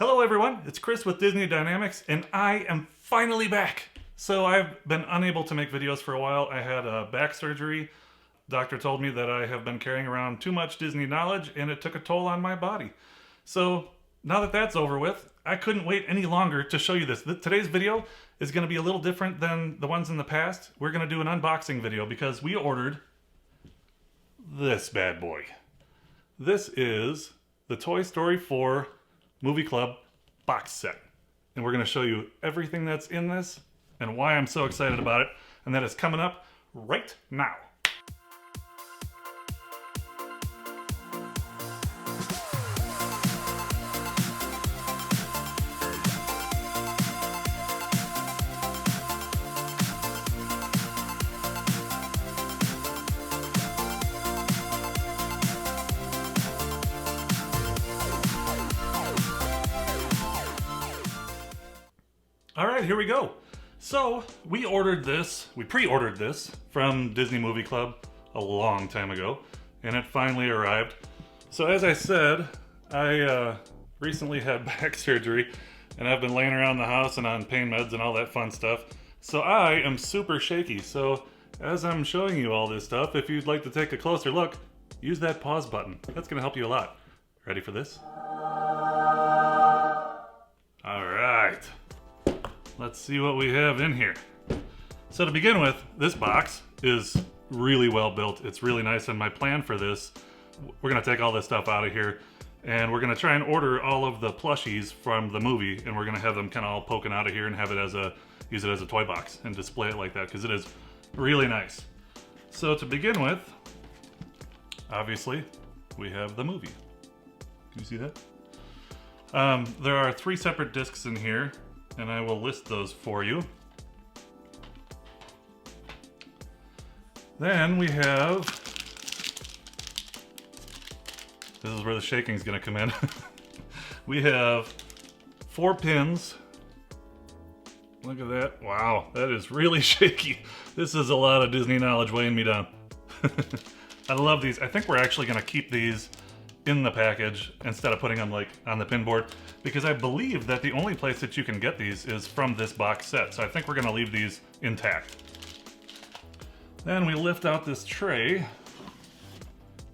Hello everyone, it's Chris with Disney Dynamicks, and I am finally back. So I've been unable to make videos for a while. I had a back surgery. Doctor told me that I have been carrying around too much Disney knowledge and it took a toll on my body. So now that that's over with, I couldn't wait any longer to show you this. Today's video is going to be a little different than the ones in the past. We're going to do an unboxing video because we ordered this bad boy. This is the Toy Story 4 Movie Club box set. And we're going to show you everything that's in this and why I'm so excited about it. And that is coming up right now. All right, here we go. So we pre-ordered this from Disney Movie Club a long time ago, and it finally arrived. So as I said, I recently had back surgery, and I've been laying around the house and on pain meds and all that fun stuff. So I am super shaky. So as I'm showing you all this stuff, if you'd like to take a closer look, use that pause button. That's gonna help you a lot. Ready for this? All right. Let's see what we have in here. So to begin with, this box is really well built. It's really nice, and my plan for this, we're gonna take all this stuff out of here, and we're gonna try and order all of the plushies from the movie, and we're gonna have them kind of all poking out of here and have it use it as a toy box and display it like that, because it is really nice. So to begin with, obviously, we have the movie. Can you see that? There are 3 separate discs in here, and I will list those for you. Then we have, this is where the shaking is going to come in. We have 4 pins. Look at that. Wow, that is really shaky. This is a lot of Disney knowledge weighing me down. I love these. I think we're actually going to keep these in the package instead of putting them like on the pin board, because I believe that the only place that you can get these is from this box set. So I think we're going to leave these intact. Then we lift out this tray,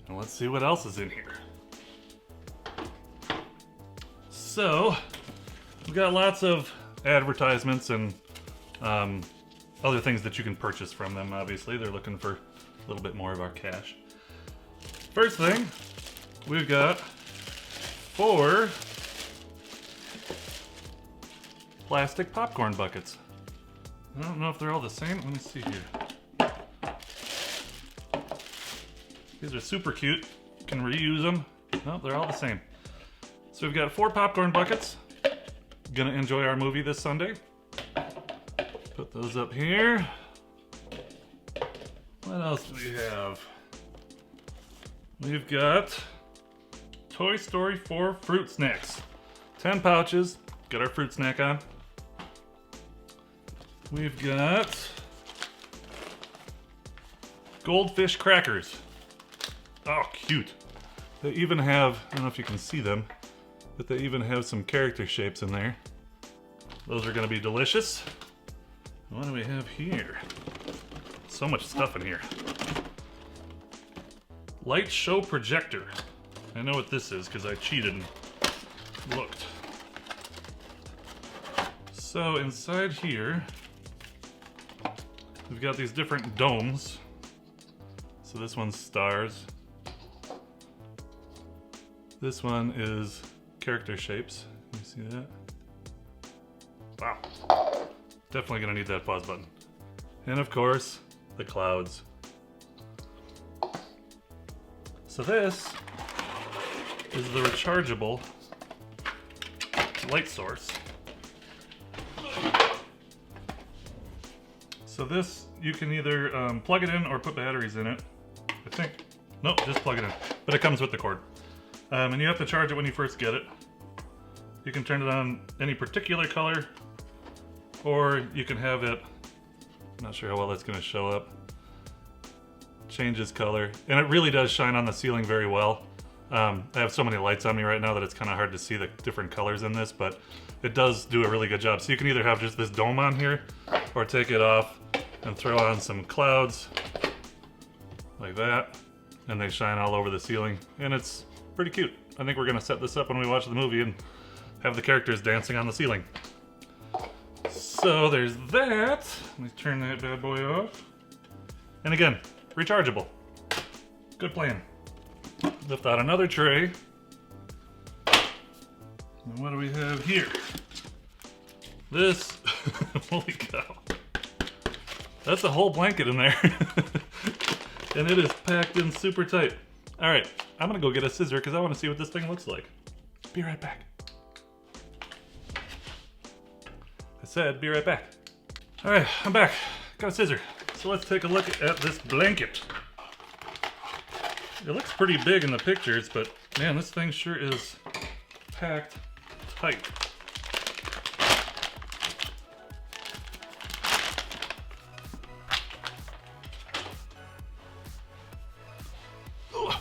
and let's see what else is in here. So we've got lots of advertisements and other things that you can purchase from them. Obviously, they're looking for a little bit more of our cash. First thing, we've got 4 plastic popcorn buckets. I don't know if they're all the same. Let me see here. These are super cute. You can reuse them. No, they're all the same. So we've got 4 popcorn buckets. Gonna enjoy our movie this Sunday. Put those up here. What else do we have? We've got Toy Story 4 fruit snacks. 10 pouches. Got our fruit snack on. We've got goldfish crackers. Oh, cute. They even have, I don't know if you can see them, but they even have some character shapes in there. Those are gonna be delicious. What do we have here? So much stuff in here. Light show projector. I know what this is because I cheated and looked. So inside here, we've got these different domes. So this one's stars. This one is character shapes. Can you see that? Wow. Definitely gonna need that pause button. And of course, the clouds. So this is the rechargeable light source. So this, you can either plug it in or put batteries in it. I think, nope, just plug it in. But it comes with the cord. And you have to charge it when you first get it. You can turn it on any particular color, or you can have it, I'm not sure how well that's gonna show up. Changes color, and it really does shine on the ceiling very well. I have so many lights on me right now that it's kind of hard to see the different colors in this, but it does do a really good job. So you can either have just this dome on here, or take it off and throw on some clouds like that, and they shine all over the ceiling, and it's pretty cute. I think we're gonna set this up when we watch the movie and have the characters dancing on the ceiling. So there's that. Let me turn that bad boy off. And again, rechargeable. Good plan. Lift out another tray. And what do we have here? This, holy cow. That's a whole blanket in there. And it is packed in super tight. All right, I'm gonna go get a scissor because I wanna see what this thing looks like. Be right back. I said, be right back. All right, I'm back. Got a scissor. So let's take a look at this blanket. It looks pretty big in the pictures, but man, this thing sure is packed tight. Oh,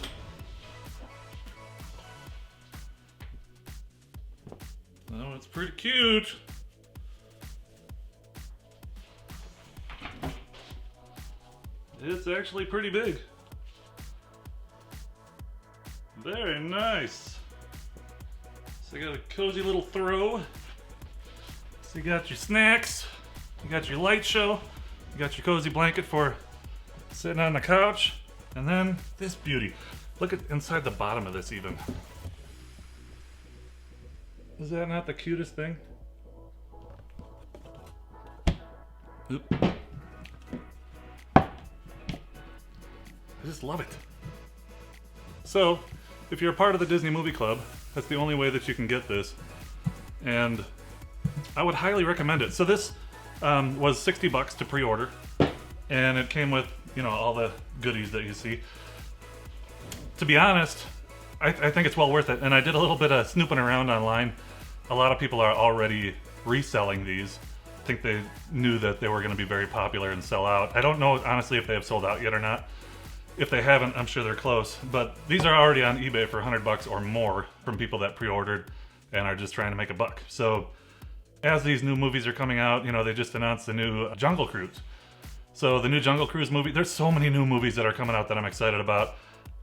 it's pretty cute. It's actually pretty big. Very nice. So you got a cozy little throw. So you got your snacks, you got your light show, you got your cozy blanket for sitting on the couch, and then this beauty. Look at inside the bottom of this even. Is that not the cutest thing? Oop. I just love it. So, if you're a part of the Disney Movie Club, that's the only way that you can get this. And I would highly recommend it. So this was $60 to pre-order, and it came with, you know, all the goodies that you see. To be honest, I think it's well worth it. And I did a little bit of snooping around online. A lot of people are already reselling these. I think they knew that they were going to be very popular and sell out. I don't know, honestly, if they have sold out yet or not. If they haven't, I'm sure they're close. But these are already on eBay for $100 or more from people that pre-ordered and are just trying to make a buck. So as these new movies are coming out, you know, they just announced the new Jungle Cruise. So the new Jungle Cruise movie, there's so many new movies that are coming out that I'm excited about.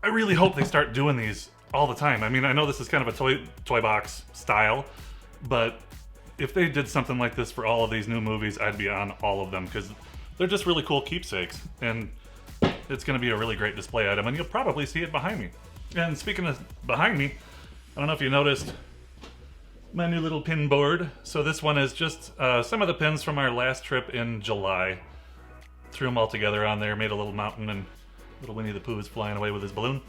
I really hope they start doing these all the time. I mean, I know this is kind of a toy box style, but if they did something like this for all of these new movies, I'd be on all of them because they're just really cool keepsakes. And it's going to be a really great display item, and you'll probably see it behind me. And speaking of behind me, I don't know if you noticed my new little pin board. So this one is just some of the pins from our last trip in July. Threw them all together on there, made a little mountain, and little Winnie the Pooh is flying away with his balloon.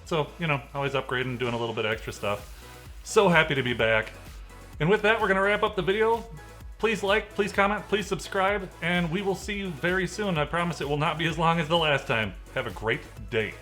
So, you know, always upgrading, doing a little bit of extra stuff. So happy to be back. And with that, we're going to wrap up the video. Please like, please comment, please subscribe, and we will see you very soon. I promise it will not be as long as the last time. Have a great day.